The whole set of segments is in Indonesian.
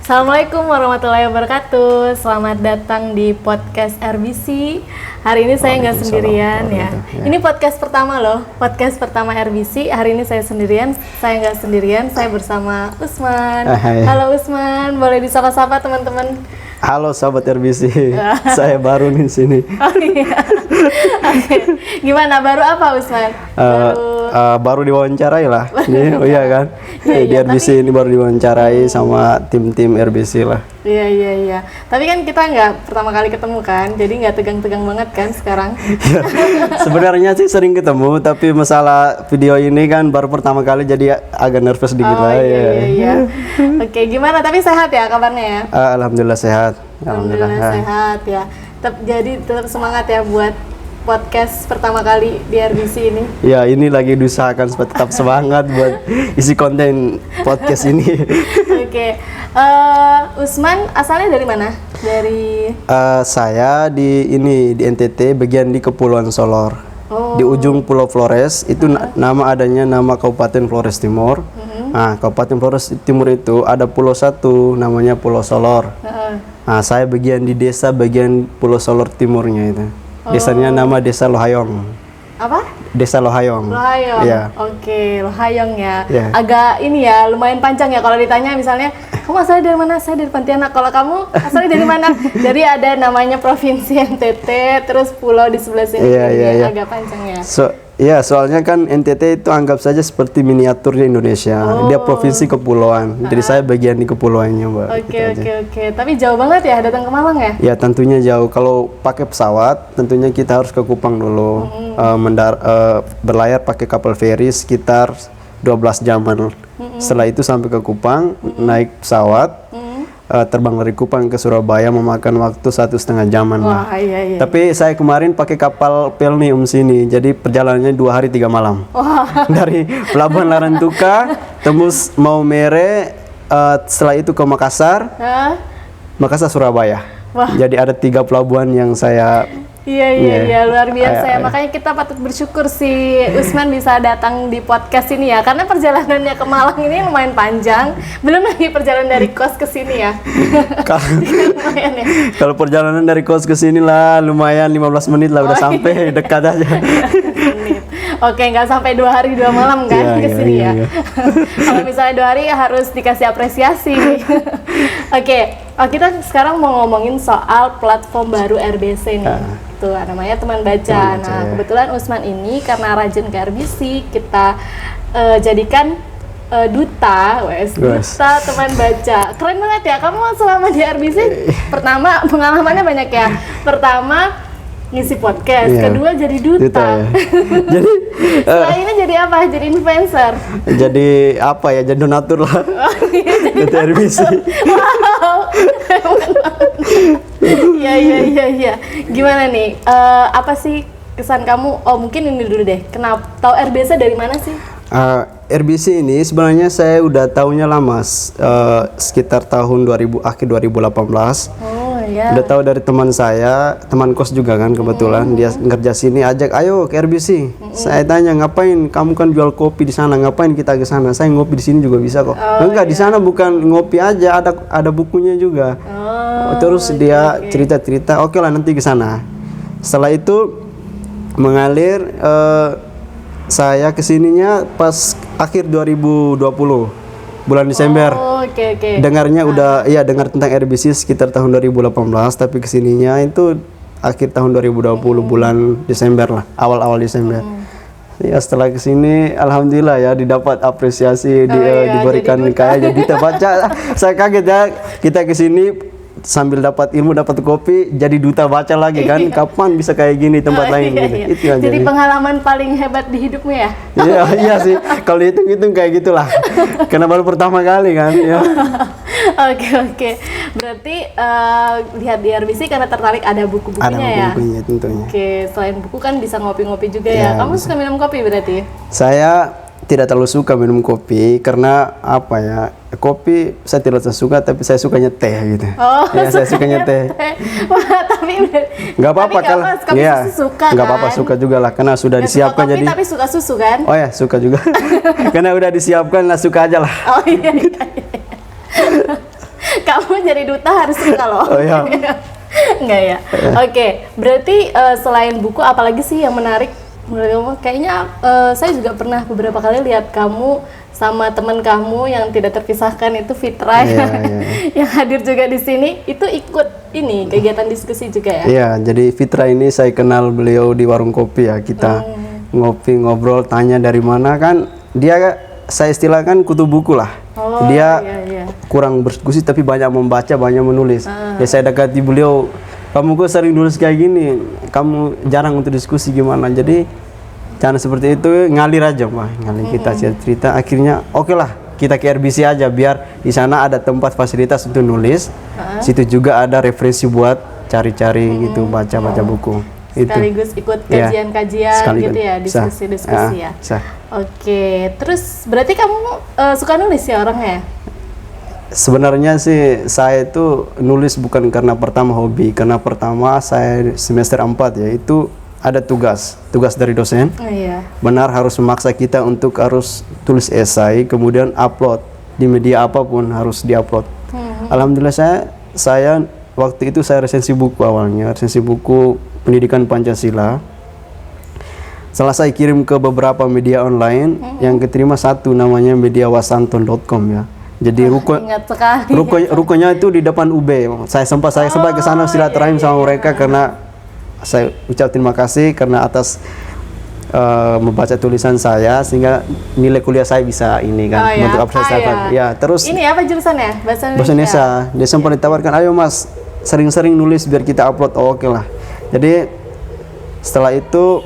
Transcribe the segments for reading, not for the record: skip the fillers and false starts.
Assalamualaikum warahmatullahi wabarakatuh. Selamat datang di podcast RBC. Hari ini saya nggak sendirian ya. Ini podcast pertama loh, podcast pertama RBC. Hari ini saya sendirian, saya nggak sendirian. Saya bersama Usman. Halo Usman, boleh disapa-sapa teman-teman? Halo sahabat RBC, saya baru di sini. Oh iya. Oke. Gimana? Baru apa Usman? Baru diwawancarai lah. Oh iya kan? Di Iya, RBC ini baru diwawancarai sama tim-tim RBC lah. Iya. Tapi kan kita nggak pertama kali ketemu kan, jadi nggak tegang-tegang banget kan sekarang. Sebenarnya sih sering ketemu, tapi masalah video ini kan baru pertama kali jadi agak nervous dikit lah. Iya. Oke, gimana? Tapi sehat ya kabarnya ya? Alhamdulillah sehat. Alhamdulillah sehat ya. Jadi tetap semangat ya buat podcast pertama kali di RBC ini. Ya, ini lagi diusahakan supaya tetap semangat buat isi konten podcast ini. Oke. Usman asalnya dari mana? Dari saya di NTT, bagian di Kepulauan Solor. Di ujung Pulau Flores itu nama Kabupaten Flores Timur. Nah, Kabupaten Flores Timur itu ada pulau satu namanya Pulau Solor. Nah, saya bagian di desa bagian Pulau Solor Timurnya itu. Desanya nama Desa Lohayong. apa? Desa Lohayong. Lohayong. Iya. Oke, Lohayong ya. Iya. Agak ini ya, lumayan panjang ya kalau ditanya misalnya, kamu asalnya dari mana? Saya dari Pontianak. Kalau kamu asalnya dari mana? Jadi ada namanya Provinsi NTT, terus pulau di sebelah sini. Iya. Agak panjang ya. Soalnya kan NTT itu anggap saja seperti miniaturnya Indonesia. Dia provinsi kepulauan. Jadi saya bagian di kepulauannya, Mbak. Oke. Tapi jauh banget ya datang ke Malang ya? Ya tentunya jauh. Kalau pakai pesawat, tentunya kita harus ke Kupang dulu. Berlayar pakai kapal feri sekitar 12 jaman. Setelah itu sampai ke Kupang, naik pesawat. Terbang dari Kupang ke Surabaya memakan waktu 1,5 jaman. Wah, iya. Tapi saya kemarin pakai kapal Pelni sini, jadi perjalanannya 2 hari 3 malam. Wah. Dari Pelabuhan Larantuka, tembus Maumere, setelah itu ke Makassar, Makassar Surabaya. Wah. Jadi ada 3 pelabuhan yang saya. Iya, luar biasa ya. Makanya kita patut bersyukur si Usman bisa datang di podcast ini ya. Karena perjalanannya ke Malang ini lumayan panjang. Belum lagi perjalanan dari kos ke sini ya. Lumayan ya. Kalau perjalanan dari kos ke sini lah lumayan 15 menit lah udah sampai dekat aja. Oke, nggak sampai 2 hari 2 malam kan ke sini ya. Kalau misalnya 2 hari harus dikasih apresiasi. Oke, kita sekarang mau ngomongin soal platform baru RBC nih. Tuh namanya Teman Baca. Nah, kebetulan Usman ini karena rajin ke RBC, kita jadikan duta Teman Baca. Keren banget ya, kamu selama di RBC pertama pengalamannya banyak ya. Pertama ngisi podcast, kedua jadi duta. Jadi setelah ini jadi apa? Jadi influencer. Jadi apa ya? Jadi donatur lah. Duta RBC. Wow. Iya. Gimana nih? Apa sih kesan kamu? Oh, mungkin ini dulu deh. Kenapa tahu RBC dari mana sih? RBC ini sebenarnya saya udah tahunya lama, sekitar tahun akhir 2018. Oh iya. Udah tahu dari teman saya, teman kos juga kan kebetulan dia ngerja sini, ajak ayo ke RBC. Saya tanya ngapain? Kamu kan jual kopi di sana, ngapain kita ke sana? Saya ngopi di sini juga bisa kok. Enggak, di sana bukan ngopi aja, ada bukunya juga. Terus dia cerita-cerita, oke lah nanti ke sana. Setelah itu mengalir, saya kesininya pas akhir 2020 bulan Desember. Oke. Dengarnya dengar tentang RBC sekitar tahun 2018, tapi kesininya itu akhir tahun 2020 bulan Desember lah, awal Desember. Ya setelah kesini alhamdulillah ya didapat apresiasi, diberikan kayak jadi baca. Saya kaget ya, kita kesini sambil dapat ilmu, dapat kopi, jadi duta baca lagi kan. Kapan bisa kayak gini tempat lain gitu. Itu aja. Jadi pengalaman paling hebat di hidupmu ya? Iya sih. Kalau hitung-hitung kayak gitulah. Karena baru pertama kali kan. Ya. Oke. Berarti lihat di RBC karena tertarik ada buku-bukunya ya? Ada bukunya tentunya. Oke, selain buku kan bisa ngopi-ngopi juga ya. Kamu suka minum kopi berarti? Saya tidak terlalu suka minum kopi karena apa ya, kopi saya tidak suka, tapi saya sukanya teh gitu. Saya sukanya teh. Wah, tapi nggak apa-apa kalau suka nggak apa-apa, suka juga lah karena sudah disiapkan. Suka kopi, tapi suka susu kan? Oh ya, suka juga. Karena udah disiapkan lah, suka aja lah. Oh iya. Kamu jadi duta harus suka loh. Oh iya. Enggak ya? Oke, berarti selain buku apalagi sih yang menarik menurut kamu? Kayaknya saya juga pernah beberapa kali lihat kamu sama teman kamu yang tidak terpisahkan itu Fitra yang hadir juga di sini, itu ikut ini kegiatan diskusi juga ya? Iya, jadi Fitra ini saya kenal beliau di warung kopi ya, kita ngopi, ngobrol, tanya dari mana kan, dia saya istilahkan kutu buku lah. Dia kurang berdiskusi tapi banyak membaca, banyak menulis. Ya saya dekati beliau, kamu kok sering nulis kayak gini, kamu jarang untuk diskusi gimana, jadi jangan seperti itu, ngalir aja Pak, ngalir kita cerita. Akhirnya oke lah, kita ke RBC aja biar di sana ada tempat fasilitas untuk nulis. Situ juga ada referensi buat cari-cari gitu, baca-baca buku. Sekaligus ikut kajian-kajian gitu ya, diskusi-diskusi ya. Oke, terus berarti kamu suka nulis ya orangnya? Sebenarnya sih saya itu nulis bukan karena pertama hobi, karena pertama saya semester 4 ya, itu ada tugas dari dosen. Benar harus memaksa kita untuk harus tulis esai, kemudian upload di media apapun harus diupload. Alhamdulillah saya waktu itu saya resensi buku awalnya, resensi buku pendidikan Pancasila. Setelah saya kirim ke beberapa media online, yang keterima satu namanya mediawasanton.com ya. Jadi rukonya itu di depan UB. Saya sempat ke sana silaturahim sama mereka karena saya ucap terima kasih karena atas membaca tulisan saya sehingga nilai kuliah saya bisa ini kan bentuk apresiasi. Ya, terus ini apa jurusannya? Bahasa Indonesia. Dia sempat ditawarkan, "Ayo Mas, sering-sering nulis biar kita upload." Oh, oke lah. Jadi setelah itu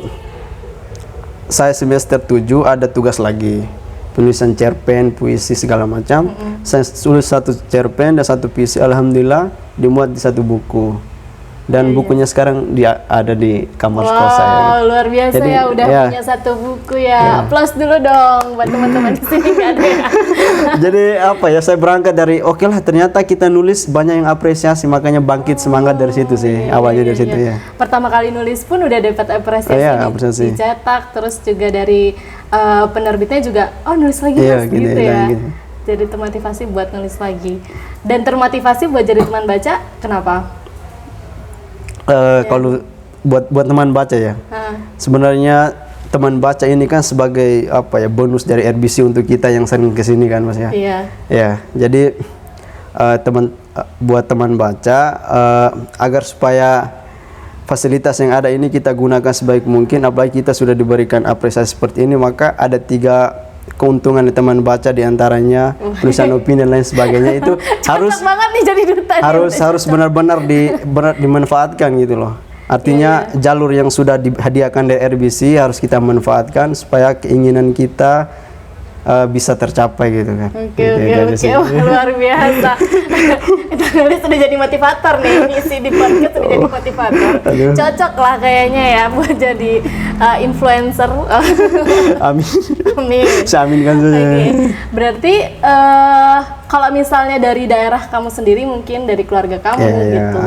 saya semester 7 ada tugas lagi. Penulisan cerpen, puisi segala macam. Saya tulis satu cerpen dan satu puisi, alhamdulillah dimuat di satu buku. Dan bukunya sekarang ada di kamar kos saya. Wow, luar biasa. Jadi, ya udah punya satu buku ya. Plus dulu dong buat teman-teman di sini kan ya. Jadi apa ya, saya berangkat dari oke lah, ternyata kita nulis banyak yang apresiasi, makanya bangkit semangat dari situ sih. Awalnya dari situ ya. Pertama kali nulis pun udah dapat apresiasi, dicetak, terus juga dari penerbitnya juga nulis lagi Mas gitu ya. Gitu. Jadi termotivasi buat nulis lagi. Dan termotivasi buat jadi teman baca, kenapa? Kalau buat teman baca ya, sebenarnya teman baca ini kan sebagai apa ya, bonus dari RBC untuk kita yang sering kesini kan Mas ya. Ya, jadi buat teman baca agar supaya fasilitas yang ada ini kita gunakan sebaik mungkin, apalagi kita sudah diberikan apresiasi seperti ini, maka ada 3 keuntungan di teman baca, diantaranya tulisan opini dan lain sebagainya. Itu harus benar-benar dimanfaatkan gitu loh. Artinya jalur yang sudah dihadiahkan dari RBC harus kita manfaatkan supaya keinginan kita bisa tercapai gitu kan. Oke, luar biasa. Nulis sudah jadi motivator nih, ngisi di podcast sudah jadi motivator. Cocok lah kayaknya ya buat jadi influencer. Amin. Amin. Saya aminkan saja. Berarti kalau misalnya dari daerah kamu sendiri, mungkin dari keluarga kamu gitu.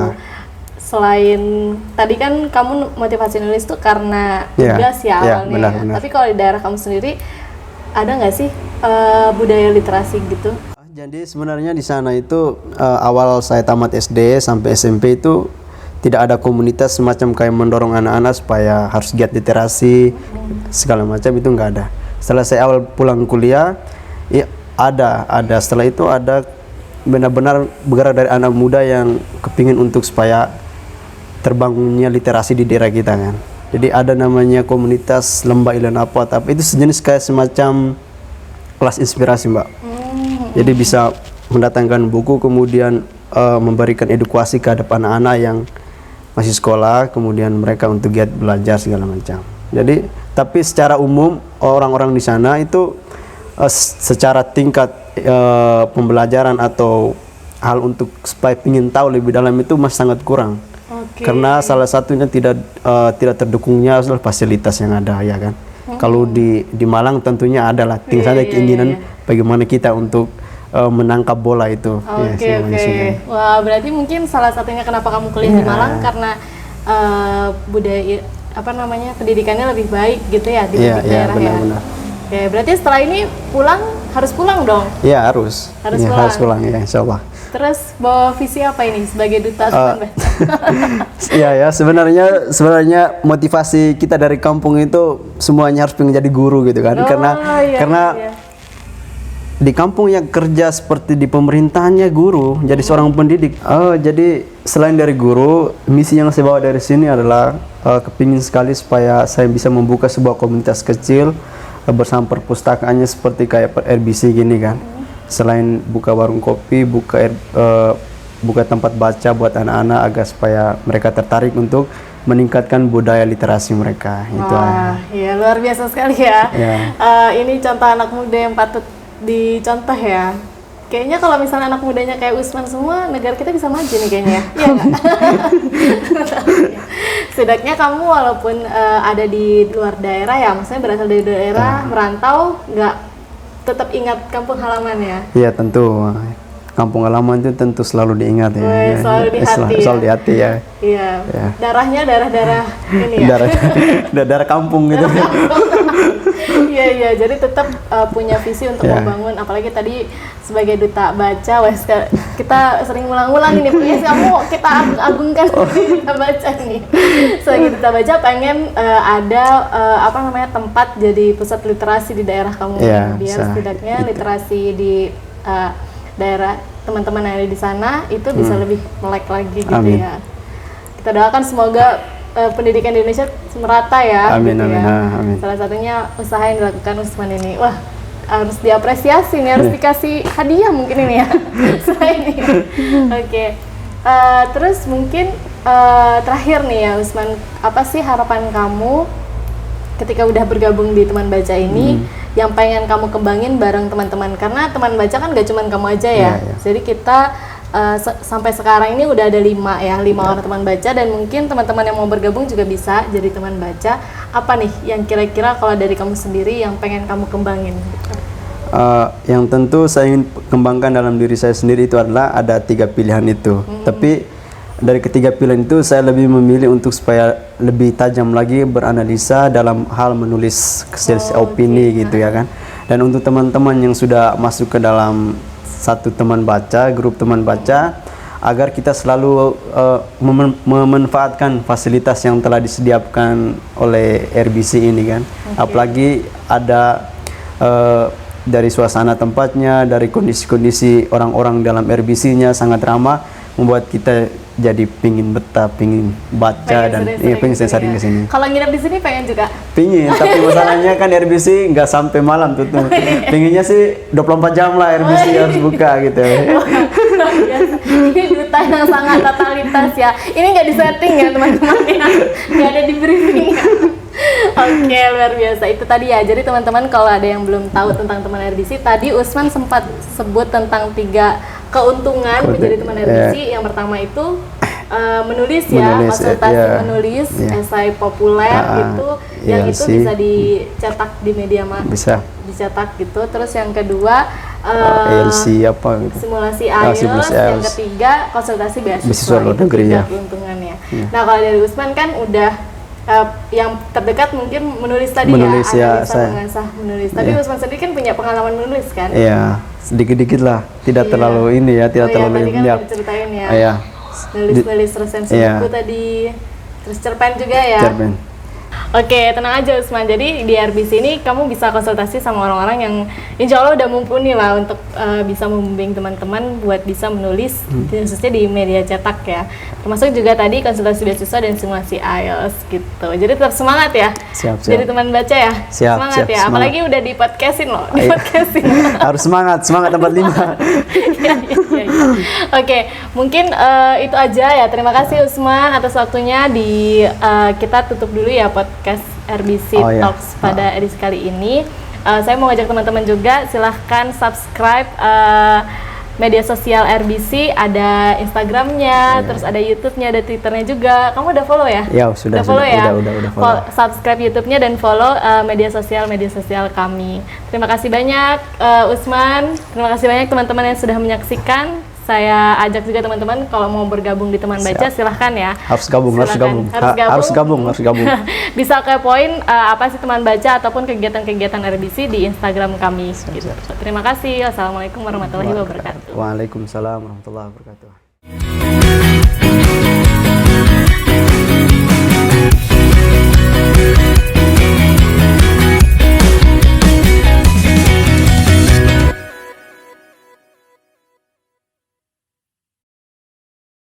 Selain tadi kan kamu motivasi nulis tuh karena tugas awalnya. Benar. Tapi kalau di daerah kamu sendiri ada nggak sih budaya literasi gitu? Jadi sebenarnya di sana itu awal saya tamat SD sampai SMP itu tidak ada komunitas semacam kayak mendorong anak-anak supaya harus giat literasi segala macam, itu nggak ada. Setelah saya awal pulang kuliah, ya ada. Setelah itu ada benar-benar bergerak dari anak muda yang kepingin untuk supaya terbangunnya literasi di daerah kita kan. Jadi ada namanya komunitas Lembah Ilan Apa, tapi itu sejenis kayak semacam kelas inspirasi Mbak. Jadi bisa mendatangkan buku, kemudian memberikan edukasi kepada anak-anak yang masih sekolah, kemudian mereka untuk giat belajar segala macam. Jadi tapi secara umum orang-orang di sana itu secara tingkat pembelajaran atau hal untuk supaya ingin tahu lebih dalam itu masih sangat kurang. Karena salah satunya tidak terdukungnya adalah fasilitas yang ada ya kan. Kalau di Malang tentunya adalah tinggal saja keinginan bagaimana kita untuk menangkap bola itu. Wah, berarti mungkin salah satunya kenapa kamu kuliah di Malang karena budaya pendidikannya lebih baik gitu ya di daerah benar. Oke, berarti setelah ini harus pulang dong? Iya, harus pulang ya, insyaallah. Terus bawa visi apa ini sebagai duta teman baca? Iya ya, sebenarnya motivasi kita dari kampung itu semuanya harus pengen jadi guru gitu kan. Karena di kampung yang kerja seperti di pemerintahannya guru, jadi seorang pendidik. Jadi selain dari guru, misi yang saya bawa dari sini adalah kepingin sekali supaya saya bisa membuka sebuah komunitas kecil bersama perpustakaannya seperti kayak RBC gini kan. Selain buka warung kopi, buka tempat baca buat anak-anak agar supaya mereka tertarik untuk meningkatkan budaya literasi mereka. Wah, iya luar biasa sekali ya. Ini contoh anak muda yang patut dicontoh ya. Kayaknya kalau misalnya anak mudanya kayak Usman semua, negara kita bisa maju nih kayaknya ya. Iya nggak? Setidaknya kamu walaupun ada di luar daerah ya, maksudnya berasal dari daerah, merantau, nggak tetap ingat kampung halaman ya? Iya tentu. Kampung halaman itu tentu selalu diingat ya. Selalu di hati. Selalu di hati ya. Iya. Darahnya darah ini ya. Darah kampung gitu. Iya. Jadi tetap punya visi untuk membangun. Apalagi tadi sebagai duta baca, kita sering ulang-ulang ini. Pokoknya kamu kita agungkan duta baca nih. Sebagai duta baca pengen ada tempat jadi pusat literasi di daerah kamu. Biar setidaknya literasi di daerah teman-teman yang ada di sana itu bisa lebih melek lagi gitu. Amin. Ya. Kita doakan semoga pendidikan di Indonesia merata ya. Amin, gitu amin, ya. amin. Salah satunya usaha yang dilakukan Usman ini. Wah, harus diapresiasi nih, harus dikasih hadiah mungkin ini ya. Selain ini. Oke. Terus mungkin terakhir nih ya Usman, apa sih harapan kamu ketika udah bergabung di teman baca ini? Yang pengen kamu kembangin bareng teman-teman, karena teman baca kan gak cuman kamu aja ya. Jadi kita sampai sekarang ini udah ada 5 orang teman baca, dan mungkin teman-teman yang mau bergabung juga bisa jadi teman baca. Apa nih yang kira-kira kalau dari kamu sendiri yang pengen kamu kembangin? Yang tentu saya ingin kembangkan dalam diri saya sendiri itu adalah ada 3 pilihan itu. Tapi dari ketiga pilihan itu saya lebih memilih untuk supaya lebih tajam lagi beranalisa dalam hal menulis opini gitu ya kan. Dan untuk teman-teman yang sudah masuk ke dalam satu teman baca, grup teman baca, agar kita selalu memanfaatkan fasilitas yang telah disediakan oleh RBC ini kan. Apalagi ada dari suasana tempatnya, dari kondisi-kondisi orang-orang dalam RBC-nya sangat ramah, membuat kita jadi pingin betah, pingin baca dan pengen sering ke sini. Kalau nginep di sini pengen juga? Pingin, tapi masalahnya kan RBC nggak sampai malam tuh. Pinginnya sih 24 jam lah RBC harus buka gitu. Ini duta yang sangat totalitas ya. Ini nggak disetting ya teman-teman ya, nggak ada di briefing. Oke, luar biasa. Itu tadi ya. Jadi teman-teman kalau ada yang belum tahu tentang teman RBC, tadi Usman sempat sebut tentang 3 keuntungan menjadi teman RBC. Yang pertama itu menulis ya, konsultasi menulis, esai populer itu, yang itu bisa dicetak di media bisa dicetak gitu. Terus yang kedua ELC apa gitu. Simulasi IELTS, yang ketiga konsultasi beasiswa luar negeri ya. Keuntungannya. Nah, kalau dari Usman kan udah yang terdekat mungkin menulis tadi mengasah menulis. Tapi Usman sendiri kan punya pengalaman menulis kan? Iya, sedikit-dikit lah, tidak terlalu ini ya, tidak terlalu tadi kan udah ceritain ya. Nulis resensi buku tadi, terus cerpen juga ya. Cerpen. Oke, tenang aja Usman. Jadi di RBC ini kamu bisa konsultasi sama orang-orang yang insya Allah udah mumpuni lah untuk bisa membimbing teman-teman buat bisa menulis, khususnya di media cetak ya. Termasuk juga tadi konsultasi beasiswa dan simulasi IELTS gitu. Jadi tetap semangat ya. Siap. Jadi teman baca ya. Semangat ya. Semangat. Apalagi udah di podcastin loh. Harus semangat tempat 5. Iya. Oke, mungkin itu aja ya. Terima kasih Usman atas waktunya. Kita tutup dulu ya podcast RBC Talks pada edisi kali ini. Saya mau ngajak teman-teman juga, silahkan subscribe media sosial RBC, ada Instagramnya, terus ada YouTube-nya, ada Twitter-nya juga. Kamu udah follow ya? Ya, sudah follow. Subscribe YouTube-nya dan follow media sosial kami. Terima kasih banyak Usman, terima kasih banyak teman-teman yang sudah menyaksikan. saya ajak juga teman-teman kalau mau bergabung di teman baca silahkan ya. Harus gabung. Harus gabung. Bisa kepoin apa sih teman baca ataupun kegiatan-kegiatan RBC di Instagram kami. Gitu. Terima kasih. Wassalamualaikum warahmatullahi wabarakatuh. Waalaikumsalam warahmatullahi wabarakatuh.